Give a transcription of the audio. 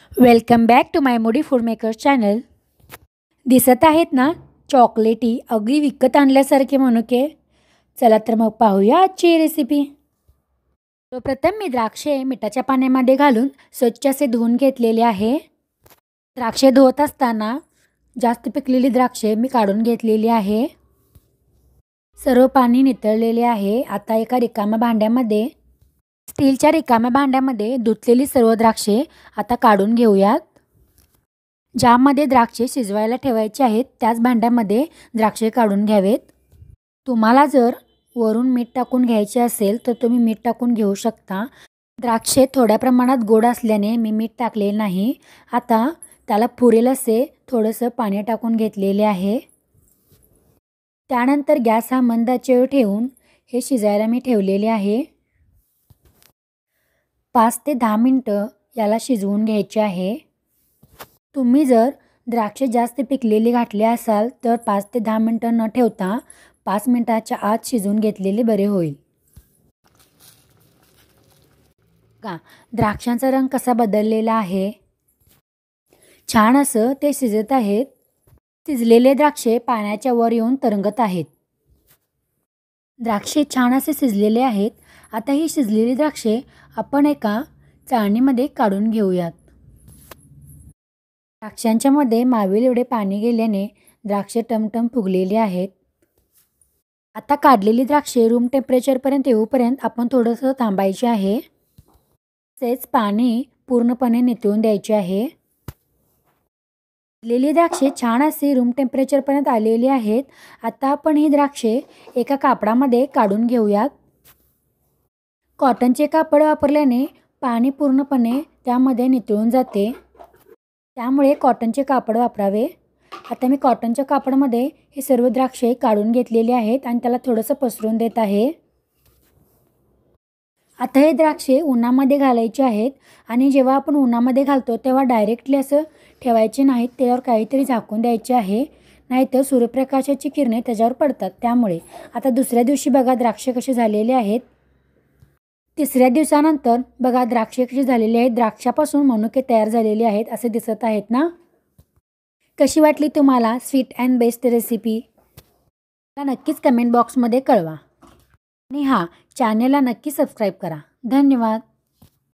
Welcome back to my Modi food maker channel. दिसत आहेत ना चॉकलेटी, अगदी विकत आणल्यासारखे मनुके. चला तर मग पाहूया आजची रेसिपी. सर्वप्रथम मी द्राक्षे मिठाच्या पाण्यामध्ये घालून स्वच्छ असे धुवून घेतलेले आहे. द्राक्षे धुवत असताना जास्त पिकलेली द्राक्षे मी काढून घेतलेली आहे. सर्व पाणी नितळलेले आहे. आता एका रिकाम्या भांड्यामध्ये, स्टीलच्या रिकाम्या भांड्यामध्ये धुतलेली सर्व द्राक्षे आता काढून घेऊयात. ज्यामध्ये द्राक्षे शिजवायला ठेवायचे आहेत त्याच भांड्यामध्ये द्राक्षे काढून घ्यावेत. तुम्हाला जर वरून मीठ टाकून घ्यायचे असेल तर तुम्ही मीठ टाकून घेऊ शकता. द्राक्षे थोड्या प्रमाणात गोड असल्याने मी मीठ टाकले नाही. आता त्याला पुरेल असे थोडंसं पाणी टाकून घेतलेले आहे. त्यानंतर गॅस हा मंद आचेवर ठेवून हे शिजायला मी ठेवलेले आहे. 5 ते 10 मिनटं याला शिजवून घ्यायचे आहे. तुम्ही जर द्राक्षे जास्त पिकलेली घातले असाल तर 5 ते 10 मिनटं न ठेवता 5 मिनिटाच्या आत शिजवून घेतलेले बरे होईल. का द्राक्षांचा रंग कसा बदललेला आहे. छान असं ते शिजत आहेत. शिजलेले द्राक्षे पाण्याच्या वर येऊन तरंगत आहेत. द्राक्षे छान असे शिजलेले आहेत. आता ही शिजलेली द्राक्षे आपण एका चाळणीमध्ये काढून घेऊयात. द्राक्षांच्या मध्ये मावेल एवढे पाणी गेल्याने द्राक्षे टमटम फुगलेली आहेत. आता काढलेली द्राक्षे रूम टेम्परेचरपर्यंत येऊपर्यंत आपण थोडंसं थांबायचे आहे. तसेच पाणी पूर्णपणे नितळून द्यायचे आहे. शिजलेली द्राक्षे छान असे रूम टेम्परेचरपर्यंत आलेली आहेत. आता आपण ही द्राक्षे एका कापडामध्ये काढून घेऊयात. कॉटनचे कापड वापरल्याने पाणी पूर्णपणे त्यामध्ये नितळून जाते. त्यामुळे कॉटनचे कापड वापरावे. आता मी कॉटनच्या कापडामध्ये हे सर्व द्राक्षे काढून घेतलेले आहेत आणि त्याला थोडंसं पसरून देत आहे. आता हे द्राक्षे उन्हामध्ये घालायचे आहेत आणि जेव्हा आपण उन्हामध्ये घालतो तेव्हा डायरेक्टली असं ठेवायचे नाहीत. त्यावर काहीतरी झाकून द्यायचे आहे, नाहीतर सूर्यप्रकाशाची किरणे त्याच्यावर पडतात. त्यामुळे आता दुसऱ्या दिवशी बघा द्राक्षे कसे झालेले आहेत. तिसऱ्या दिवसानंतर बघा द्राक्षे कशी झालेली आहेत. द्राक्षापासून मनुके तयार झालेले आहेत असे दिसत आहेत ना. कशी वाटली तुम्हाला स्वीट अँड बेस्ट रेसिपी मला नक्कीच कमेंट बॉक्समध्ये कळवा आणि चॅनलला नक्की सबस्क्राईब करा. धन्यवाद.